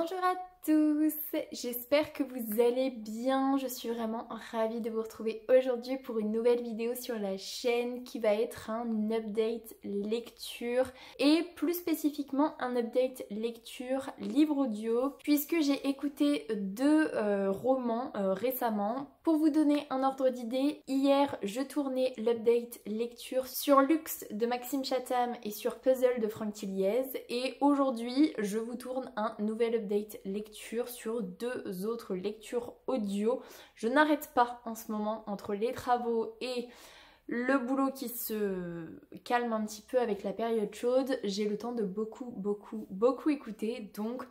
Bonjour à tous, j'espère que vous allez bien, je suis vraiment ravie de vous retrouver aujourd'hui pour une nouvelle vidéo sur la chaîne qui va être un update lecture et plus spécifiquement un update lecture livre audio puisque j'ai écouté deux romans récemment. Pour vous donner un ordre d'idée, hier je tournais l'update lecture sur Luxe de Maxime Chatham et sur Puzzle de Franck Tilliez et aujourd'hui je vous tourne un nouvel update lecture sur deux autres lectures audio. Je n'arrête pas en ce moment entre les travaux et le boulot qui se calme un petit peu avec la période chaude. J'ai le temps de beaucoup écouter, donc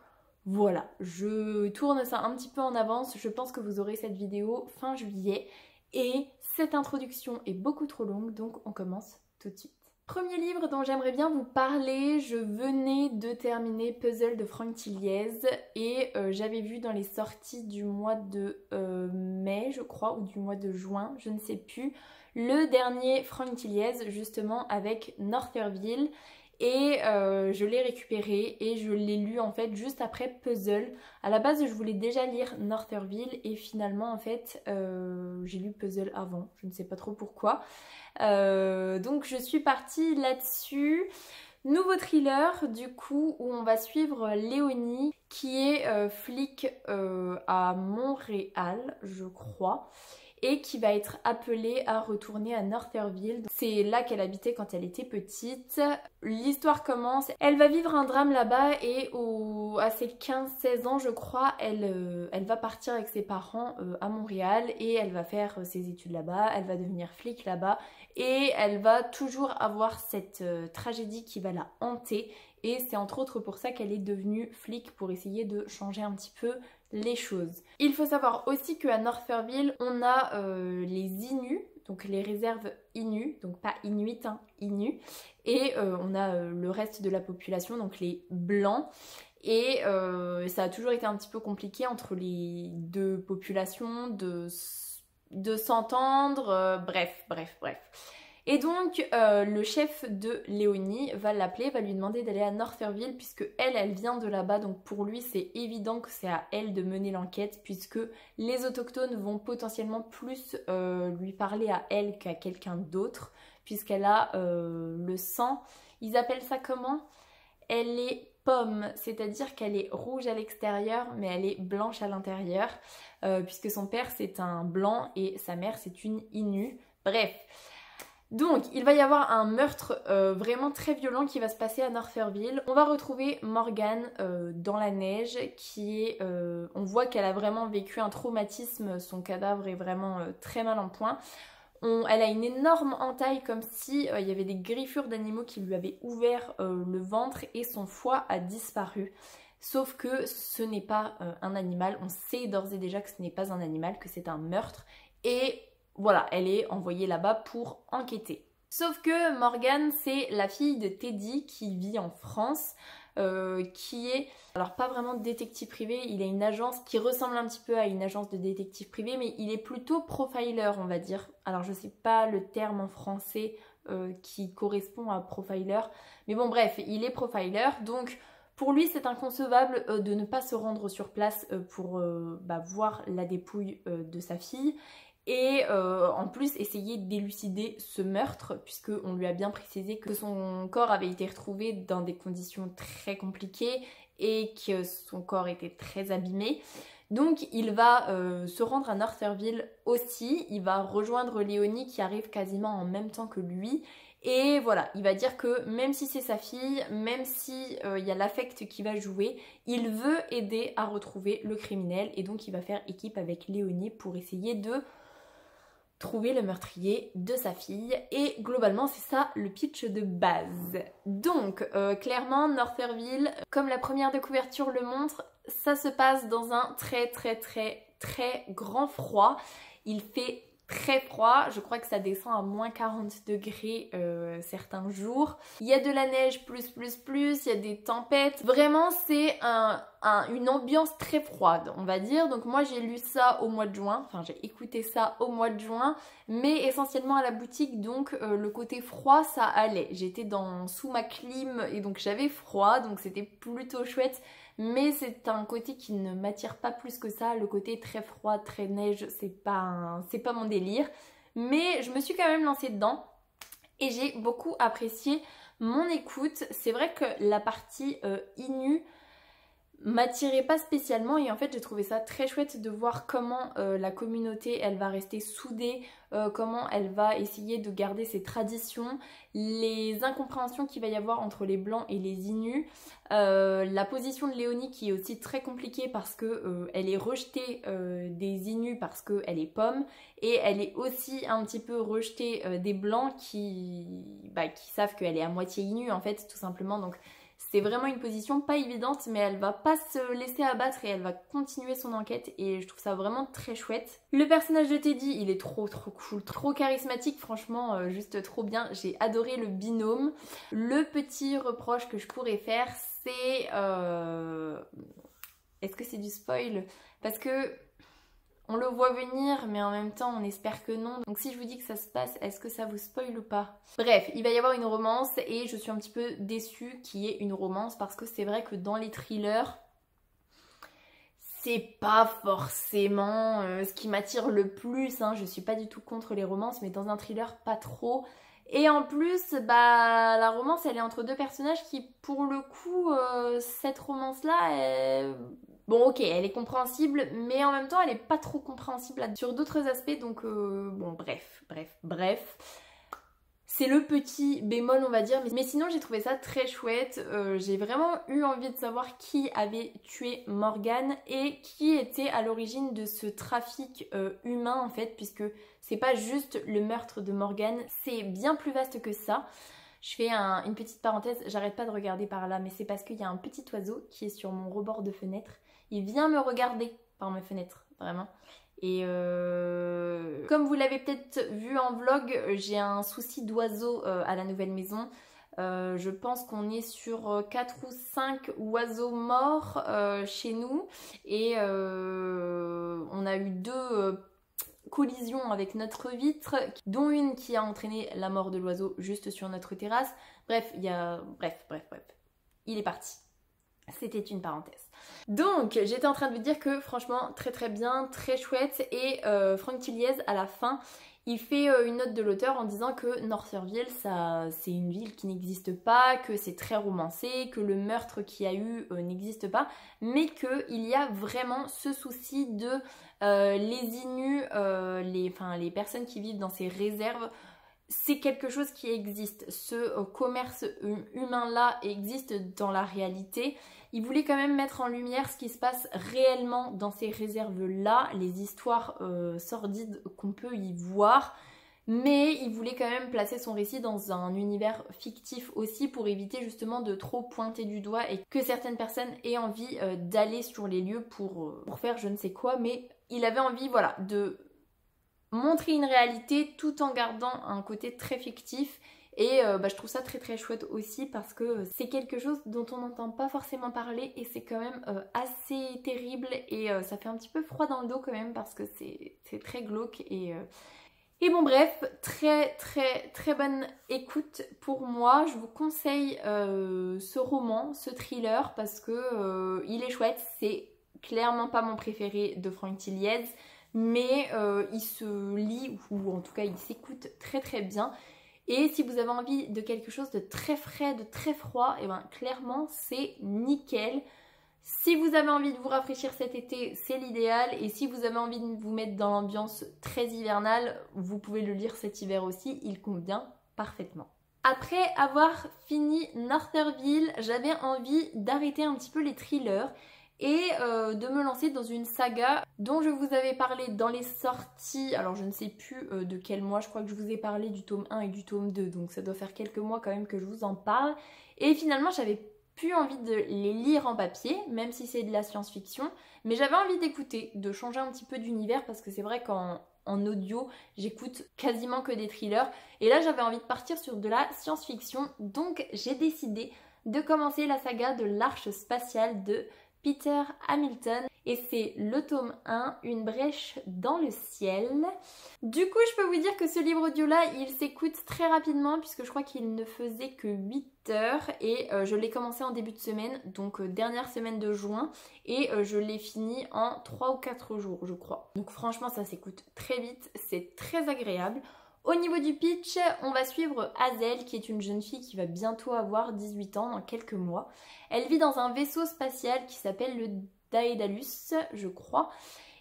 voilà, je tourne ça un petit peu en avance. Je pense que vous aurez cette vidéo fin juillet et cette introduction est beaucoup trop longue, donc on commence tout de suite. Premier livre dont j'aimerais bien vous parler, je venais de terminer Puzzle de Franck Tilliez et j'avais vu dans les sorties du mois de mai je crois ou du mois de juin, je ne sais plus, le dernier Franck Tilliez justement avec Northerville et je l'ai récupéré et je l'ai lu en fait juste après Puzzle. À la base je voulais déjà lire Northerville et finalement en fait j'ai lu Puzzle avant, je ne sais pas trop pourquoi. Donc je suis partie là-dessus. Nouveau thriller du coup où on va suivre Léonie qui est flic à Montréal je crois et qui va être appelée à retourner à Northerville. C'est là qu'elle habitait quand elle était petite. L'histoire commence, elle va vivre un drame là-bas et à ses 15-16 ans je crois, elle va partir avec ses parents à Montréal et elle va faire ses études là-bas, elle va devenir flic là-bas et elle va toujours avoir cette tragédie qui va la hanter et c'est entre autres pour ça qu'elle est devenue flic, pour essayer de changer un petit peu les choses. Il faut savoir aussi qu'à Northerville, on a les Inuits, donc les réserves Inuits, donc pas Inuit, hein, Inuits, et on a le reste de la population, donc les Blancs, et ça a toujours été un petit peu compliqué entre les deux populations de s'entendre, bref. Et donc le chef de Léonie va l'appeler, va lui demander d'aller à Northerville puisque elle vient de là-bas, donc pour lui c'est évident que c'est à elle de mener l'enquête puisque les autochtones vont potentiellement plus lui parler à elle qu'à quelqu'un d'autre puisqu'elle a le sang, ils appellent ça comment? Elle est pomme, c'est-à-dire qu'elle est rouge à l'extérieur mais elle est blanche à l'intérieur puisque son père c'est un blanc et sa mère c'est une Innu, bref. Donc il va y avoir un meurtre vraiment très violent qui va se passer à Northerville. On va retrouver Morgane dans la neige qui est... on voit qu'elle a vraiment vécu un traumatisme, son cadavre est vraiment très mal en point. Elle a une énorme entaille comme si il y avait des griffures d'animaux qui lui avaient ouvert le ventre et son foie a disparu. Sauf que ce n'est pas un animal, on sait d'ores et déjà que ce n'est pas un animal, que c'est un meurtre et... voilà, elle est envoyée là-bas pour enquêter. Sauf que Morgane, c'est la fille de Teddy qui vit en France, qui est, alors pas vraiment détective privé, il a une agence qui ressemble un petit peu à une agence de détective privé, mais il est plutôt profiler, on va dire. Alors je sais pas le terme en français qui correspond à profiler, mais bon bref, il est profiler, donc... pour lui, c'est inconcevable de ne pas se rendre sur place pour voir la dépouille de sa fille. Et en plus essayer d'élucider ce meurtre puisqu'on lui a bien précisé que son corps avait été retrouvé dans des conditions très compliquées et que son corps était très abîmé. Donc il va se rendre à Northerville aussi, il va rejoindre Léonie qui arrive quasiment en même temps que lui. Et voilà, il va dire que même si c'est sa fille, même si y a l'affect qui va jouer, il veut aider à retrouver le criminel et donc il va faire équipe avec Léonie pour essayer de trouver le meurtrier de sa fille et globalement c'est ça le pitch de base. Donc clairement Northerville, comme la première de couverture le montre, ça se passe dans un très grand froid. Il fait très froid, je crois que ça descend à moins 40 degrés certains jours. Il y a de la neige plus, il y a des tempêtes. Vraiment c'est une ambiance très froide on va dire. Donc moi j'ai lu ça au mois de juin, enfin j'ai écouté ça au mois de juin, mais essentiellement à la boutique, donc le côté froid ça allait. J'étais sous ma clim et donc j'avais froid, donc c'était plutôt chouette. Mais c'est un côté qui ne m'attire pas plus que ça. Le côté très froid, très neige, c'est pas mon délire. Mais je me suis quand même lancée dedans et j'ai beaucoup apprécié mon écoute. C'est vrai que la partie Inu m'attirait pas spécialement et en fait j'ai trouvé ça très chouette de voir comment la communauté elle va rester soudée, comment elle va essayer de garder ses traditions, les incompréhensions qu'il va y avoir entre les blancs et les Inus, la position de Léonie qui est aussi très compliquée parce que elle est rejetée des Inus parce qu'elle est pomme, et elle est aussi un petit peu rejetée des blancs qui savent qu'elle est à moitié Inu en fait tout simplement. Donc c'est vraiment une position pas évidente, mais elle va pas se laisser abattre et elle va continuer son enquête et je trouve ça vraiment très chouette. Le personnage de Teddy, il est trop cool, trop charismatique, franchement juste trop bien. J'ai adoré le binôme. Le petit reproche que je pourrais faire, c'est... Est-ce que c'est du spoil? Parce que... on le voit venir, mais en même temps, on espère que non. Donc si je vous dis que ça se passe, est-ce que ça vous spoil ou pas? Bref, il va y avoir une romance et je suis un petit peu déçue qu'il y ait une romance parce que c'est vrai que dans les thrillers, c'est pas forcément ce qui m'attire le plus. Hein. Je suis pas du tout contre les romances, mais dans un thriller, pas trop. Et en plus, la romance, elle est entre deux personnages qui, pour le coup, cette romance-là, bon ok, elle est compréhensible, mais en même temps elle est pas trop compréhensible sur d'autres aspects, donc bon bref. C'est le petit bémol on va dire, mais sinon j'ai trouvé ça très chouette. J'ai vraiment eu envie de savoir qui avait tué Morgane et qui était à l'origine de ce trafic humain en fait, puisque c'est pas juste le meurtre de Morgane, c'est bien plus vaste que ça. Je fais une petite parenthèse, j'arrête pas de regarder par là, mais c'est parce qu'il y a un petit oiseau qui est sur mon rebord de fenêtre. Il vient me regarder par mes fenêtres, vraiment. Et comme vous l'avez peut-être vu en vlog, j'ai un souci d'oiseaux à la nouvelle maison. Je pense qu'on est sur 4 ou 5 oiseaux morts chez nous. Et on a eu 2 collisions avec notre vitre, dont une qui a entraîné la mort de l'oiseau juste sur notre terrasse. Bref, bref. Il est parti. C'était une parenthèse. Donc j'étais en train de vous dire que franchement très bien, très chouette, et Franck Tilliez à la fin il fait une note de l'auteur en disant que Northurville c'est une ville qui n'existe pas, que c'est très romancé, que le meurtre qu'il y a eu n'existe pas, mais qu'il y a vraiment ce souci de les Inus, les personnes qui vivent dans ces réserves. C'est quelque chose qui existe, ce commerce humain-là existe dans la réalité. Il voulait quand même mettre en lumière ce qui se passe réellement dans ces réserves-là, les histoires sordides qu'on peut y voir, mais il voulait quand même placer son récit dans un univers fictif aussi pour éviter justement de trop pointer du doigt et que certaines personnes aient envie d'aller sur les lieux pour faire je ne sais quoi, mais il avait envie, voilà, de montrer une réalité tout en gardant un côté très fictif, et je trouve ça très chouette aussi parce que c'est quelque chose dont on n'entend pas forcément parler et c'est quand même assez terrible, et ça fait un petit peu froid dans le dos quand même parce que c'est très glauque, et bon bref, très bonne écoute pour moi. Je vous conseille ce roman, ce thriller, parce que il est chouette. C'est clairement pas mon préféré de Franck Tilliez, mais il se lit, ou en tout cas il s'écoute très bien. Et si vous avez envie de quelque chose de très frais, de très froid, et ben clairement c'est nickel. Si vous avez envie de vous rafraîchir cet été, c'est l'idéal. Et si vous avez envie de vous mettre dans l'ambiance très hivernale, vous pouvez le lire cet hiver aussi, il convient parfaitement. Après avoir fini Northurville, j'avais envie d'arrêter un petit peu les thrillers et de me lancer dans une saga dont je vous avais parlé dans les sorties. Alors je ne sais plus de quel mois, je crois que je vous ai parlé du tome 1 et du tome 2, donc ça doit faire quelques mois quand même que je vous en parle. Et finalement j'avais plus envie de les lire en papier, même si c'est de la science-fiction, mais j'avais envie d'écouter, de changer un petit peu d'univers, parce que c'est vrai qu'en en audio, j'écoute quasiment que des thrillers. Et là j'avais envie de partir sur de la science-fiction, donc j'ai décidé de commencer la saga de l'Arche spatiale de Peter Hamilton. Et c'est le tome 1, Une brèche dans le ciel. Du coup, je peux vous dire que ce livre audio-là, il s'écoute très rapidement puisque je crois qu'il ne faisait que 8 heures et je l'ai commencé en début de semaine, donc dernière semaine de juin, et je l'ai fini en 3 ou 4 jours, je crois. Donc franchement, ça s'écoute très vite, c'est très agréable. Au niveau du pitch, on va suivre Hazel, qui est une jeune fille qui va bientôt avoir 18 ans dans quelques mois. Elle vit dans un vaisseau spatial qui s'appelle le Daedalus, je crois.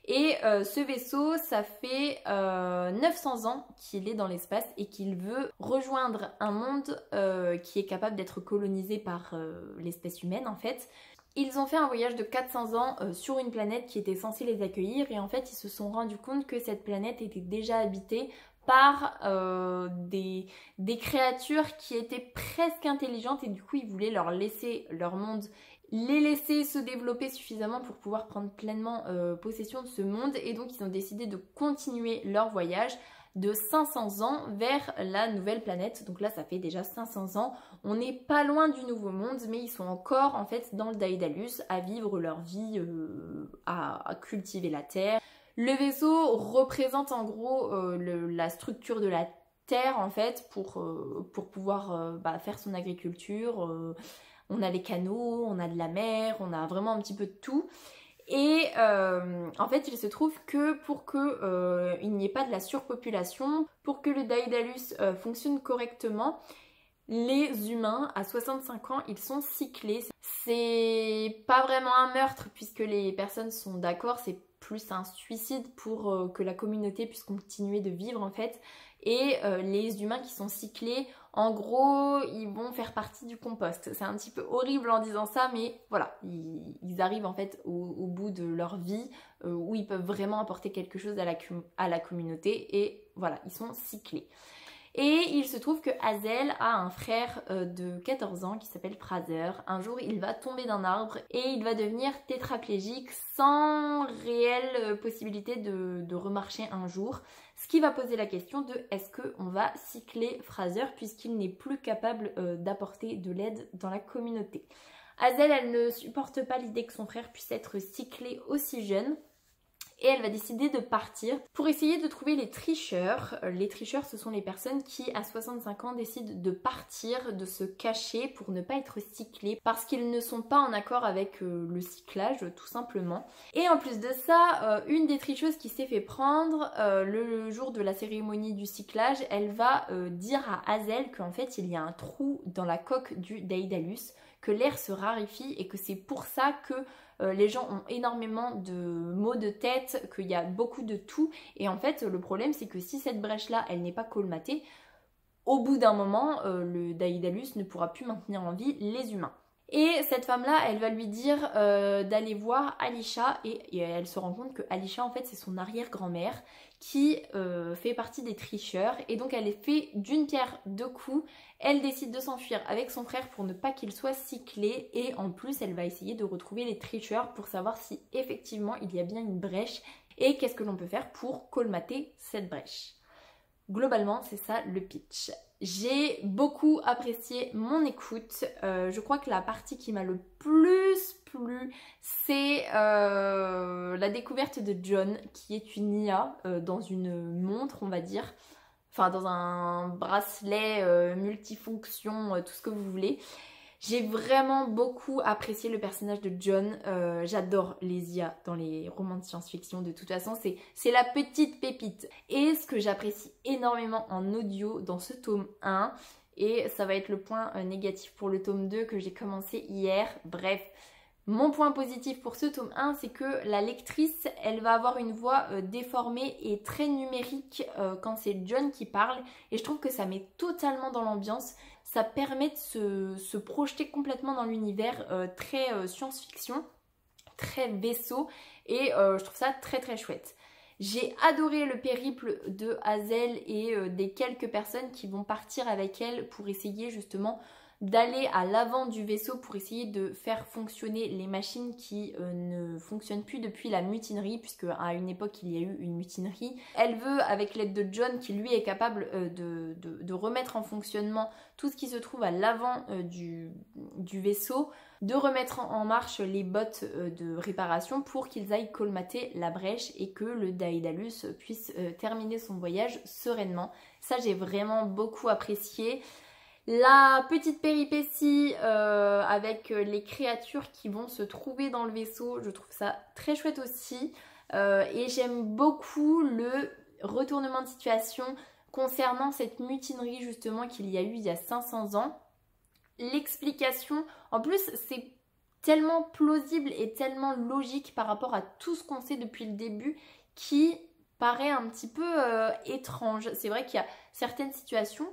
Et ce vaisseau, ça fait 900 ans qu'il est dans l'espace et qu'il veut rejoindre un monde qui est capable d'être colonisé par l'espèce humaine en fait. Ils ont fait un voyage de 400 ans sur une planète qui était censée les accueillir et en fait ils se sont rendus compte que cette planète était déjà habitée par des créatures qui étaient presque intelligentes et du coup ils voulaient leur laisser leur monde, les laisser se développer suffisamment pour pouvoir prendre pleinement possession de ce monde et donc ils ont décidé de continuer leur voyage de 500 ans vers la nouvelle planète. Donc là ça fait déjà 500 ans, on n'est pas loin du nouveau monde mais ils sont encore en fait dans le Daedalus à vivre leur vie, à cultiver la terre. Le vaisseau représente en gros la structure de la terre en fait pour pouvoir faire son agriculture. On a les canaux, on a de la mer, on a vraiment un petit peu de tout. Et en fait, il se trouve que pour qu'il n'y ait pas de la surpopulation, pour que le Daedalus fonctionne correctement, les humains, à 65 ans, ils sont cyclés. C'est pas vraiment un meurtre puisque les personnes sont d'accord, c'est plus un suicide pour que la communauté puisse continuer de vivre en fait. Et les humains qui sont cyclés, en gros, ils vont faire partie du compost. C'est un petit peu horrible en disant ça, mais voilà, ils arrivent en fait au bout de leur vie où ils peuvent vraiment apporter quelque chose à la communauté et voilà, ils sont cyclés. Et il se trouve que Hazel a un frère de 14 ans qui s'appelle Fraser. Un jour, il va tomber d'un arbre et il va devenir tétraplégique sans réelle possibilité de remarcher un jour. Ce qui va poser la question de est-ce qu'on va cycler Fraser puisqu'il n'est plus capable d'apporter de l'aide dans la communauté. Hazel, elle ne supporte pas l'idée que son frère puisse être cyclé aussi jeune. Et elle va décider de partir pour essayer de trouver les tricheurs. Les tricheurs, ce sont les personnes qui, à 65 ans, décident de partir, de se cacher pour ne pas être cyclés parce qu'ils ne sont pas en accord avec le cyclage, tout simplement. Et en plus de ça, une des tricheuses qui s'est fait prendre le jour de la cérémonie du cyclage, elle va dire à Hazel qu'en fait, il y a un trou dans la coque du Daedalus, que l'air se raréfie et que c'est pour ça que les gens ont énormément de maux de tête, qu'il y a beaucoup de toux. Et en fait, le problème, c'est que si cette brèche-là, elle n'est pas colmatée, au bout d'un moment, le Daedalus ne pourra plus maintenir en vie les humains. Et cette femme-là, elle va lui dire d'aller voir Alisha et elle se rend compte que Alisha, en fait, c'est son arrière-grand-mère qui fait partie des tricheurs. Et donc, elle est fait d'une pierre deux coups. Elle décide de s'enfuir avec son frère pour ne pas qu'il soit cyclé. Et en plus, elle va essayer de retrouver les tricheurs pour savoir si effectivement il y a bien une brèche et qu'est-ce que l'on peut faire pour colmater cette brèche. Globalement, c'est ça le pitch. J'ai beaucoup apprécié mon écoute. Je crois que la partie qui m'a le plus plu, c'est la découverte de John, qui est une IA dans une montre, on va dire. Enfin, dans un bracelet multifonction, tout ce que vous voulez. J'ai vraiment beaucoup apprécié le personnage de John. J'adore les IA dans les romans de science-fiction. De toute façon, c'est la petite pépite. Et ce que j'apprécie énormément en audio dans ce tome 1, et ça va être le point négatif pour le tome 2 que j'ai commencé hier. Bref, mon point positif pour ce tome 1, c'est que la lectrice, elle va avoir une voix déformée et très numérique quand c'est John qui parle. Et je trouve que ça met totalement dans l'ambiance. Ça permet de se projeter complètement dans l'univers très science-fiction, très vaisseau. Et je trouve ça très très chouette. J'ai adoré le périple de Hazel et des quelques personnes qui vont partir avec elle pour essayer justement d'aller à l'avant du vaisseau pour essayer de faire fonctionner les machines qui ne fonctionnent plus depuis la mutinerie, puisque à une époque il y a eu une mutinerie. Elle veut, avec l'aide de John, qui lui est capable de remettre en fonctionnement tout ce qui se trouve à l'avant du vaisseau, de remettre en marche les bottes de réparation pour qu'ils aillent colmater la brèche et que le Daedalus puisse terminer son voyage sereinement. Ça, j'ai vraiment beaucoup apprécié. La petite péripétie avec les créatures qui vont se trouver dans le vaisseau, je trouve ça très chouette aussi. Et j'aime beaucoup le retournement de situation concernant cette mutinerie justement qu'il y a eu il y a 500 ans. L'explication, en plus c'est tellement plausible et tellement logique par rapport à tout ce qu'on sait depuis le début qui paraît un petit peu étrange. C'est vrai qu'il y a certaines situations,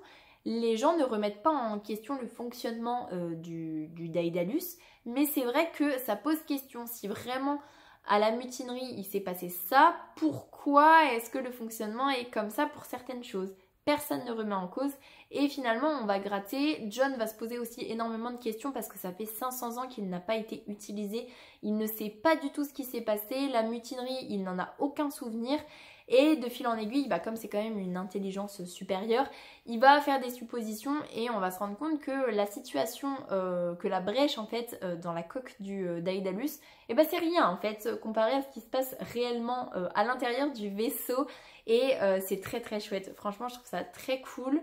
les gens ne remettent pas en question le fonctionnement du Daedalus, mais c'est vrai que ça pose question. Si vraiment à la mutinerie il s'est passé ça, pourquoi est-ce que le fonctionnement est comme ça pour certaines choses ? Personne ne remet en cause et finalement on va gratter. John va se poser aussi énormément de questions parce que ça fait 500 ans qu'il n'a pas été utilisé. Il ne sait pas du tout ce qui s'est passé. La mutinerie, il n'en a aucun souvenir. Et de fil en aiguille, comme c'est quand même une intelligence supérieure, il va faire des suppositions et on va se rendre compte que la situation, que la brèche en fait dans la coque du Daedalus, c'est rien en fait comparé à ce qui se passe réellement à l'intérieur du vaisseau et c'est très très chouette. Franchement, je trouve ça très cool.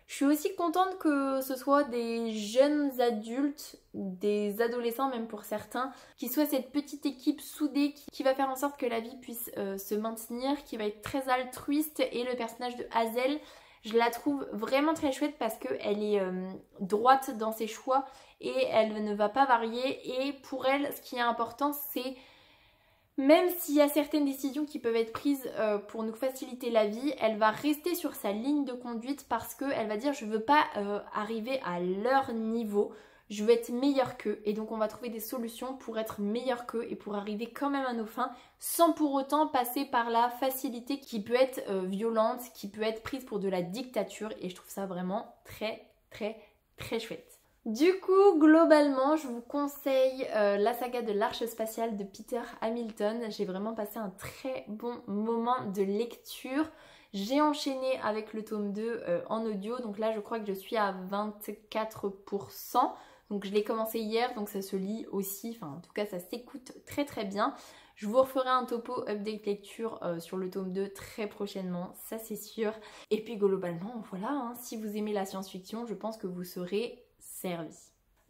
Je suis aussi contente que ce soit des jeunes adultes, des adolescents même pour certains, qui soient cette petite équipe soudée qui va faire en sorte que la vie puisse se maintenir, qui va être très altruiste. Et le personnage de Hazel, je la trouve vraiment très chouette parce qu'elle est droite dans ses choix et elle ne va pas varier. Et pour elle, ce qui est important, c'est... Même s'il y a certaines décisions qui peuvent être prises pour nous faciliter la vie, elle va rester sur sa ligne de conduite parce qu'elle va dire je veux pas arriver à leur niveau, je veux être meilleure qu'eux. Et donc on va trouver des solutions pour être meilleure qu'eux et pour arriver quand même à nos fins sans pour autant passer par la facilité qui peut être violente, qui peut être prise pour de la dictature. Et je trouve ça vraiment très très très chouette. Du coup, globalement, je vous conseille la saga de l'Arche spatiale de Peter Hamilton. J'ai vraiment passé un très bon moment de lecture. J'ai enchaîné avec le tome 2 en audio. Donc là, je crois que je suis à 24%. Donc je l'ai commencé hier, donc ça se lit aussi. Enfin, en tout cas, ça s'écoute très très bien. Je vous referai un topo update lecture sur le tome 2 très prochainement, ça c'est sûr. Et puis globalement, voilà, hein, si vous aimez la science-fiction, je pense que vous serez servi.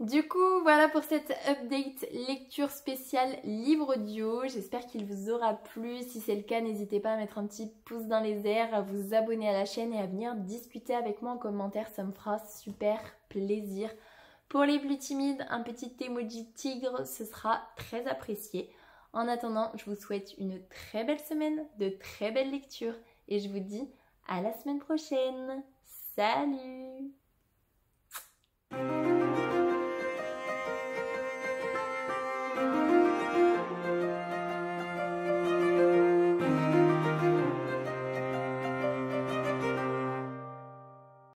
Du coup, voilà pour cette update lecture spéciale livre audio. J'espère qu'il vous aura plu. Si c'est le cas, n'hésitez pas à mettre un petit pouce dans les airs, à vous abonner à la chaîne et à venir discuter avec moi en commentaire. Ça me fera super plaisir. Pour les plus timides, un petit emoji tigre, ce sera très apprécié. En attendant, je vous souhaite une très belle semaine, de très belles lectures et je vous dis à la semaine prochaine. Salut!